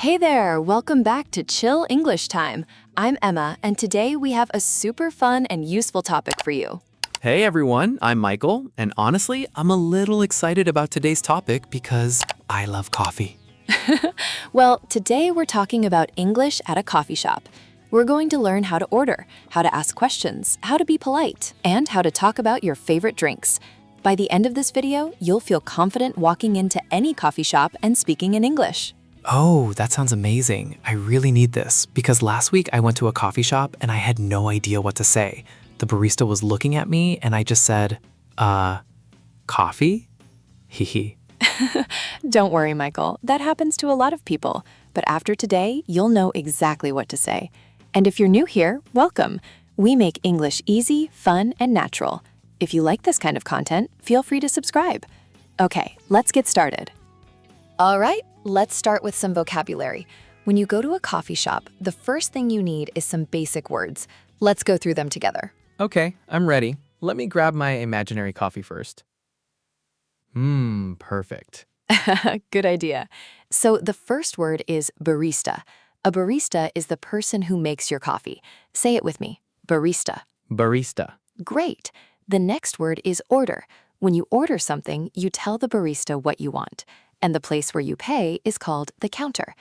Hey there, welcome back to Chill English Time. I'm Emma, and today we have a super fun and useful topic for you. Hey everyone, I'm Michael, and honestly, I'm a little excited about today's topic because I love coffee. Well, today we're talking about English at a coffee shop. We're going to learn how to order, how to ask questions, how to be polite, and how to talk about your favorite drinks. By the end of this video, you'll feel confident walking into any coffee shop and speaking in English. Oh, that sounds amazing. I really need this because last week I went to a coffee shop and I had no idea what to say. The barista was looking at me and I just said, coffee? Hee. Don't worry, Michael. That happens to a lot of people. But after today, you'll know exactly what to say. And if you're new here, welcome. We make English easy, fun, and natural. If you like this kind of content, feel free to subscribe. Okay, let's get started. All right, let's start with some vocabulary. When you go to a coffee shop, the first thing you need is some basic words. Let's go through them together. Okay, I'm ready. Let me grab my imaginary coffee first. Perfect. Good idea. So the first word is barista. A barista is the person who makes your coffee. Say it with me, barista. Barista. Great. The next word is order. When you order something, you tell the barista what you want. And the place where you pay is called the counter.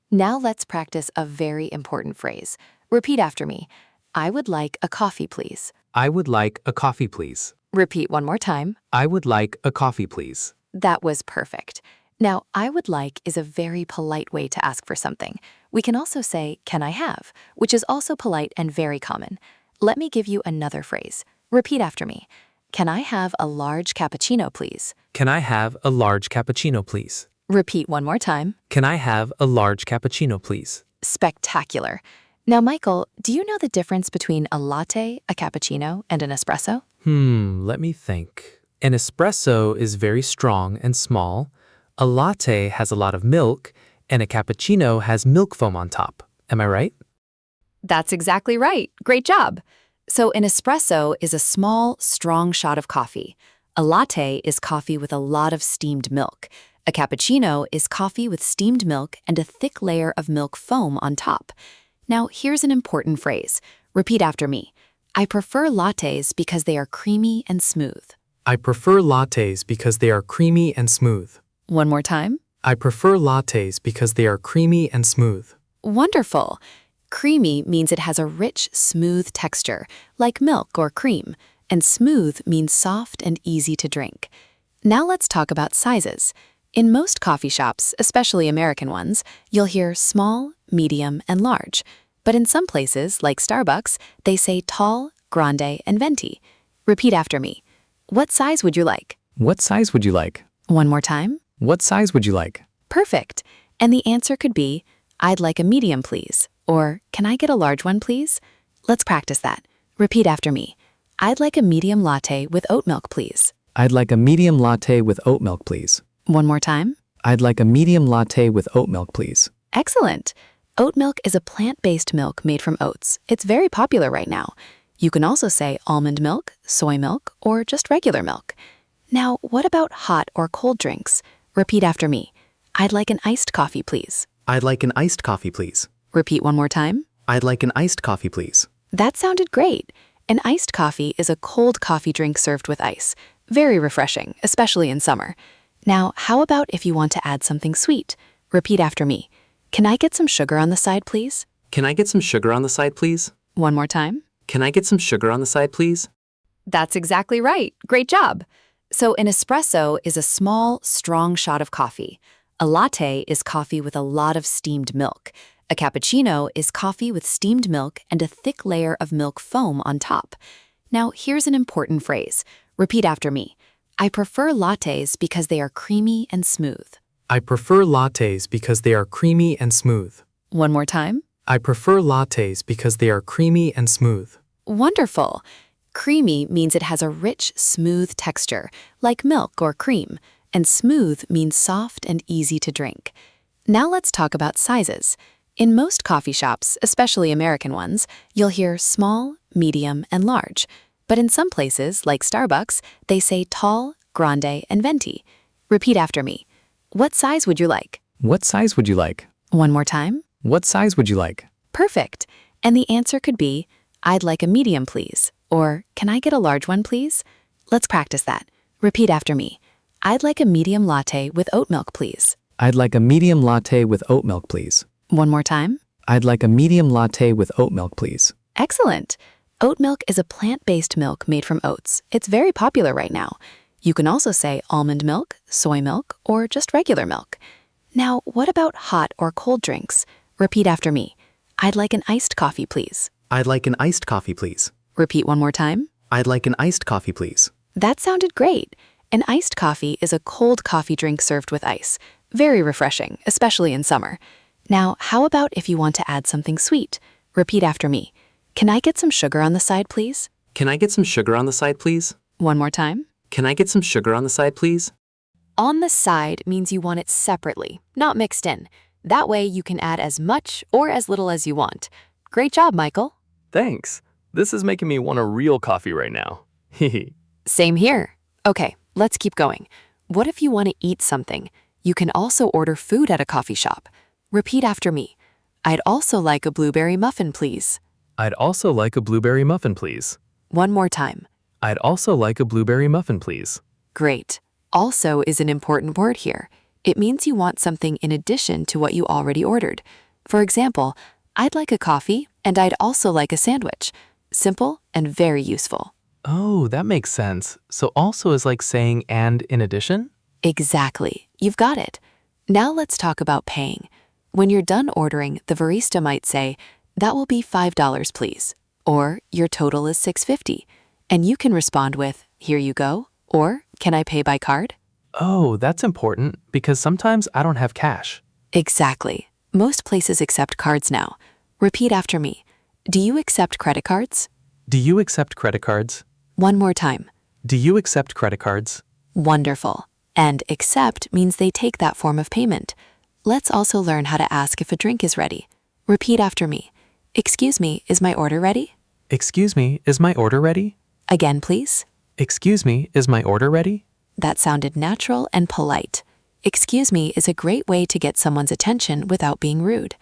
Now let's practice a very important phrase. Repeat after me. I would like a coffee, please. I would like a coffee, please. Repeat one more time. I would like a coffee, please. That was perfect. Now, I would like is a very polite way to ask for something. We can also say, can I have, which is also polite and very common. Let me give you another phrase. Repeat after me. Can I have a large cappuccino, please? Can I have a large cappuccino, please? Repeat one more time. Can I have a large cappuccino, please? Spectacular. Now, Michael, do you know the difference between a latte, a cappuccino, and an espresso? Let me think. An espresso is very strong and small. A latte has a lot of milk, and a cappuccino has milk foam on top. Am I right? That's exactly right. Great job. So an espresso is a small, strong shot of coffee. A latte is coffee with a lot of steamed milk. A cappuccino is coffee with steamed milk and a thick layer of milk foam on top. Now, here's an important phrase. Repeat after me. I prefer lattes because they are creamy and smooth. I prefer lattes because they are creamy and smooth. One more time. I prefer lattes because they are creamy and smooth. Wonderful. Creamy means it has a rich, smooth texture, like milk or cream, and smooth means soft and easy to drink. Now let's talk about sizes. In most coffee shops, especially American ones, you'll hear small, medium, and large. But in some places, like Starbucks, they say tall, grande, and venti. Repeat after me. What size would you like? What size would you like? One more time. What size would you like? Perfect. And the answer could be, I'd like a medium, please. Or, can I get a large one, please? Let's practice that. Repeat after me. I'd like a medium latte with oat milk, please. I'd like a medium latte with oat milk, please. One more time. I'd like a medium latte with oat milk, please. Excellent. Oat milk is a plant-based milk made from oats. It's very popular right now. You can also say almond milk, soy milk, or just regular milk. Now, what about hot or cold drinks? Repeat after me. I'd like an iced coffee, please. I'd like an iced coffee, please. Repeat one more time. I'd like an iced coffee, please. That sounded great. An iced coffee is a cold coffee drink served with ice. Very refreshing, especially in summer. Now, how about if you want to add something sweet? Repeat after me. Can I get some sugar on the side, please? Can I get some sugar on the side, please? One more time. Can I get some sugar on the side, please? That's exactly right. Great job. So an espresso is a small, strong shot of coffee. A latte is coffee with a lot of steamed milk. A cappuccino is coffee with steamed milk and a thick layer of milk foam on top. Now, here's an important phrase. Repeat after me. I prefer lattes because they are creamy and smooth. I prefer lattes because they are creamy and smooth. One more time. I prefer lattes because they are creamy and smooth. Wonderful. Creamy means it has a rich, smooth texture, like milk or cream, and smooth means soft and easy to drink. Now let's talk about sizes. In most coffee shops, especially American ones, you'll hear small, medium, and large. But in some places, like Starbucks, they say tall, grande, and venti. Repeat after me. What size would you like? What size would you like? One more time. What size would you like? Perfect. And the answer could be, I'd like a medium, please. Or, can I get a large one, please? Let's practice that. Repeat after me. I'd like a medium latte with oat milk, please. I'd like a medium latte with oat milk, please. One more time. I'd like a medium latte with oat milk, please. Excellent. Oat milk is a plant-based milk made from oats. It's very popular right now. You can also say almond milk, soy milk, or just regular milk. Now, what about hot or cold drinks? Repeat after me. I'd like an iced coffee, please. I'd like an iced coffee, please. Repeat one more time. I'd like an iced coffee, please. That sounded great. An iced coffee is a cold coffee drink served with ice. Very refreshing, especially in summer. Now, how about if you want to add something sweet? Repeat after me. Can I get some sugar on the side, please? Can I get some sugar on the side, please? One more time. Can I get some sugar on the side, please? On the side means you want it separately, not mixed in. That way you can add as much or as little as you want. Great job, Michael. Thanks. This is making me want a real coffee right now. Hehe. Same here. Okay, let's keep going. What if you want to eat something? You can also order food at a coffee shop. Repeat after me. I'd also like a blueberry muffin, please. I'd also like a blueberry muffin, please. One more time. I'd also like a blueberry muffin, please. Great. Also is an important word here. It means you want something in addition to what you already ordered. For example, I'd like a coffee and I'd also like a sandwich. Simple and very useful. Oh, that makes sense. So also is like saying and in addition? Exactly. You've got it. Now let's talk about paying. When you're done ordering, the barista might say, "That will be $5, please." Or, "Your total is $6.50. And you can respond with, "Here you go," or, "Can I pay by card?" Oh, that's important because sometimes I don't have cash. Exactly. Most places accept cards now. Repeat after me. Do you accept credit cards? Do you accept credit cards? One more time. Do you accept credit cards? Wonderful. And accept means they take that form of payment. Let's also learn how to ask if a drink is ready. Repeat after me. Excuse me, is my order ready? Excuse me, is my order ready? Again, please. Excuse me, is my order ready? That sounded natural and polite. Excuse me is a great way to get someone's attention without being rude.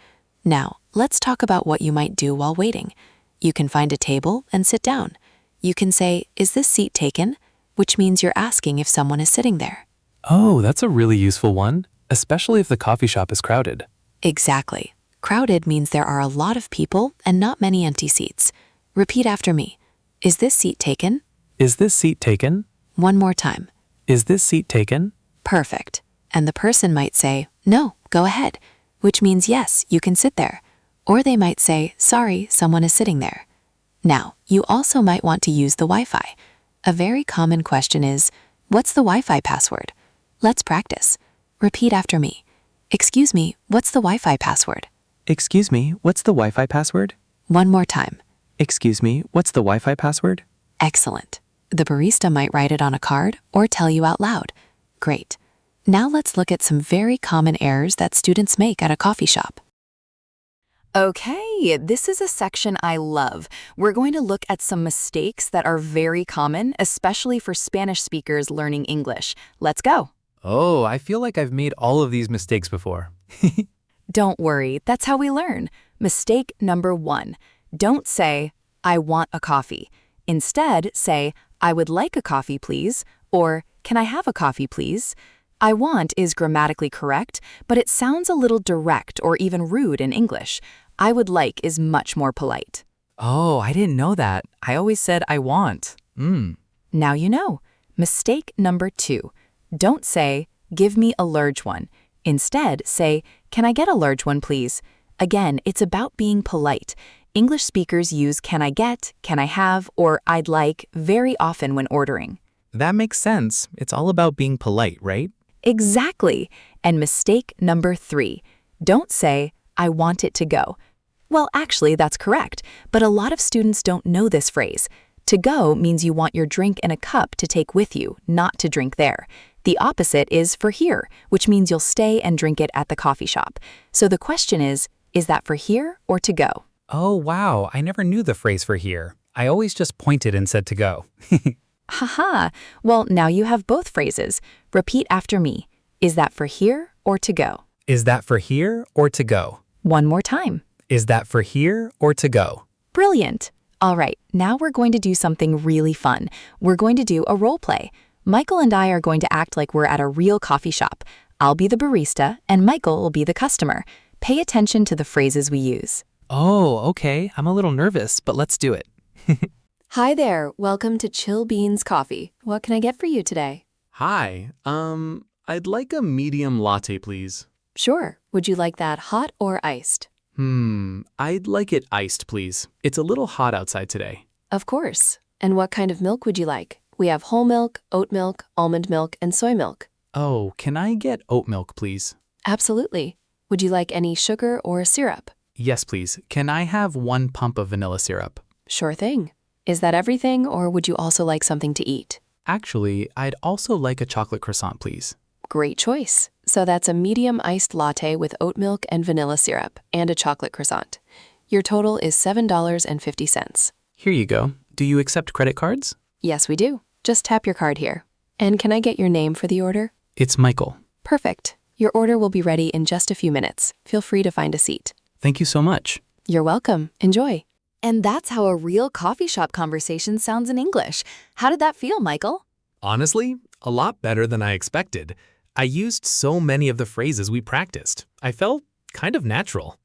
Now, let's talk about what you might do while waiting. You can find a table and sit down. You can say, "Is this seat taken?" which means you're asking if someone is sitting there. Oh, that's a really useful one, especially if the coffee shop is crowded. Exactly. Crowded means there are a lot of people and not many empty seats. Repeat after me. Is this seat taken? Is this seat taken? One more time. Is this seat taken? Perfect. And the person might say, "No, go ahead," which means yes, you can sit there. Or they might say, "Sorry, someone is sitting there." Now, you also might want to use the Wi-Fi. A very common question is, "What's the Wi-Fi password?" Let's practice. Repeat after me. Excuse me, what's the Wi-Fi password? Excuse me, what's the Wi-Fi password? One more time. Excuse me, what's the Wi-Fi password? Excellent. The barista might write it on a card or tell you out loud. Great. Now let's look at some very common errors that students make at a coffee shop. Okay, this is a section I love. We're going to look at some mistakes that are very common, especially for Spanish speakers learning English. Let's go. Oh, I feel like I've made all of these mistakes before. Don't worry, that's how we learn. Mistake number 1. Don't say, "I want a coffee." Instead, say, "I would like a coffee, please," or "Can I have a coffee, please?" "I want" is grammatically correct, but it sounds a little direct or even rude in English. "I would like" is much more polite. Oh, I didn't know that. I always said I want. Now you know. Mistake number 2. Don't say, "Give me a large one." Instead, say, "Can I get a large one, please?" Again, it's about being polite. English speakers use "can I get," "can I have," or "I'd like" very often when ordering. That makes sense. It's all about being polite, right? Exactly. And mistake number 3. Don't say, "I want it to go." Well, actually, that's correct, but a lot of students don't know this phrase. To go means you want your drink in a cup to take with you, not to drink there. The opposite is for here, which means you'll stay and drink it at the coffee shop. So the question is that for here or to go? Oh, wow. I never knew the phrase for here. I always just pointed and said to go. Haha. Well, now you have both phrases. Repeat after me. Is that for here or to go? Is that for here or to go? One more time. Is that for here or to go? Brilliant. All right, now we're going to do something really fun. We're going to do a role play. Michael and I are going to act like we're at a real coffee shop. I'll be the barista and Michael will be the customer. Pay attention to the phrases we use. Oh, okay. I'm a little nervous, but let's do it. Hi there, welcome to Chill Beans Coffee. What can I get for you today? Hi. I'd like a medium latte, please. Sure. Would you like that hot or iced? I'd like it iced, please. It's a little hot outside today. Of course. And what kind of milk would you like? We have whole milk, oat milk, almond milk, and soy milk. Oh, can I get oat milk, please? Absolutely. Would you like any sugar or syrup? Yes, please. Can I have 1 pump of vanilla syrup? Sure thing. Is that everything, or would you also like something to eat? Actually, I'd also like a chocolate croissant, please. Great choice. So that's a medium iced latte with oat milk and vanilla syrup, and a chocolate croissant. Your total is $7.50. Here you go. Do you accept credit cards? Yes, we do. Just tap your card here. And can I get your name for the order? It's Michael. Perfect. Your order will be ready in just a few minutes. Feel free to find a seat. Thank you so much. You're welcome. Enjoy. And that's how a real coffee shop conversation sounds in English. How did that feel, Michael? Honestly, a lot better than I expected. I used so many of the phrases we practiced. I felt kind of natural.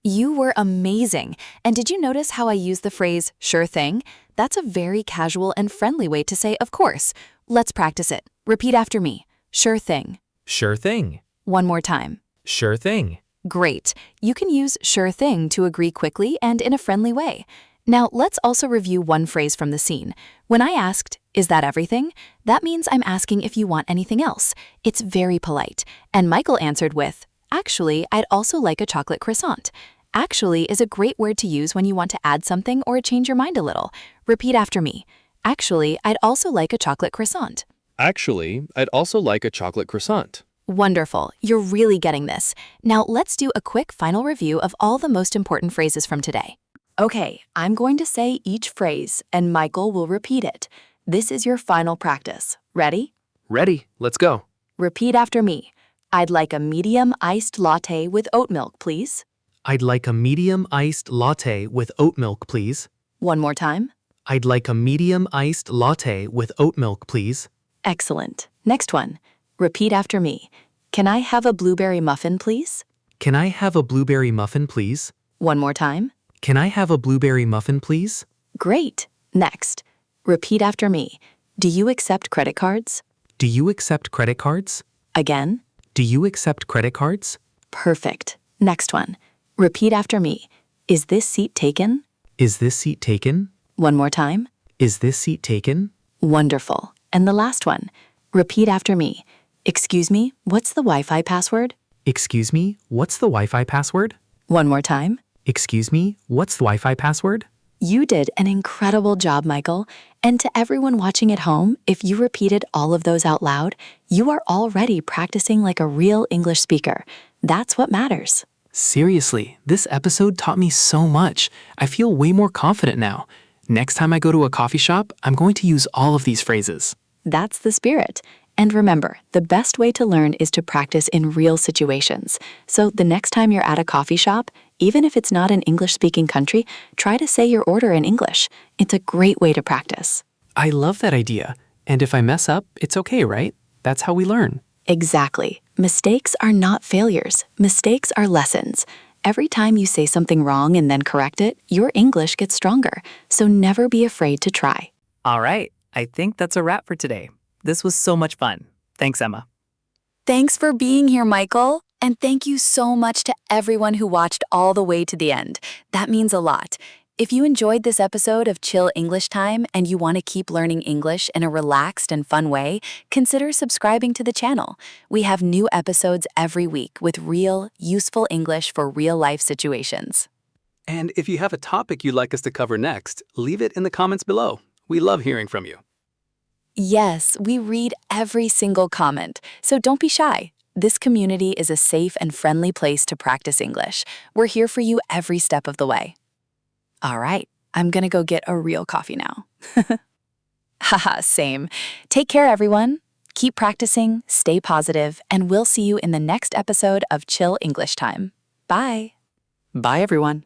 You were amazing. And did you notice how I used the phrase, sure thing? That's a very casual and friendly way to say, of course. Let's practice it. Repeat after me. Sure thing. Sure thing. One more time. Sure thing. Great. You can use sure thing to agree quickly and in a friendly way. Now, let's also review one phrase from the scene. When I asked, is that everything? That means I'm asking if you want anything else. It's very polite. And Michael answered with, actually, I'd also like a chocolate croissant. Actually is a great word to use when you want to add something or change your mind a little. Repeat after me. Actually, I'd also like a chocolate croissant. Actually, I'd also like a chocolate croissant. Wonderful. You're really getting this. Now let's do a quick final review of all the most important phrases from today. Okay, I'm going to say each phrase, and Michael will repeat it. This is your final practice. Ready? Ready, let's go. Repeat after me. I'd like a medium iced latte with oat milk, please. I'd like a medium iced latte with oat milk, please. One more time. I'd like a medium iced latte with oat milk, please. Excellent. Next one. Repeat after me. Can I have a blueberry muffin, please? Can I have a blueberry muffin, please? One more time. Can I have a blueberry muffin, please? Great. Next. Repeat after me. Do you accept credit cards? Do you accept credit cards? Again. Do you accept credit cards? Perfect. Next one. Repeat after me. Is this seat taken? Is this seat taken? One more time. Is this seat taken? Wonderful. And the last one. Repeat after me. Excuse me, what's the Wi-Fi password? Excuse me, what's the Wi-Fi password? One more time. Excuse me, what's the Wi-Fi password? You did an incredible job, Michael. And to everyone watching at home, if you repeated all of those out loud, you are already practicing like a real English speaker. That's what matters. Seriously, this episode taught me so much. I feel way more confident now. Next time I go to a coffee shop, I'm going to use all of these phrases. That's the spirit. And remember, the best way to learn is to practice in real situations. So the next time you're at a coffee shop, even if it's not an English-speaking country, try to say your order in English. It's a great way to practice. I love that idea. And if I mess up, it's okay, right? That's how we learn. Exactly. Mistakes are not failures. Mistakes are lessons. Every time you say something wrong and then correct it, your English gets stronger. So never be afraid to try. All right, I think that's a wrap for today. This was so much fun. Thanks, Emma. Thanks for being here, Michael. And thank you so much to everyone who watched all the way to the end. That means a lot. If you enjoyed this episode of Chill English Time and you want to keep learning English in a relaxed and fun way, consider subscribing to the channel. We have new episodes every week with real, useful English for real-life situations. And if you have a topic you'd like us to cover next, leave it in the comments below. We love hearing from you. Yes, we read every single comment, so don't be shy. This community is a safe and friendly place to practice English. We're here for you every step of the way. All right, I'm gonna go get a real coffee now. Haha, same. Take care, everyone. Keep practicing, stay positive, and we'll see you in the next episode of Chill English Time. Bye. Bye, everyone.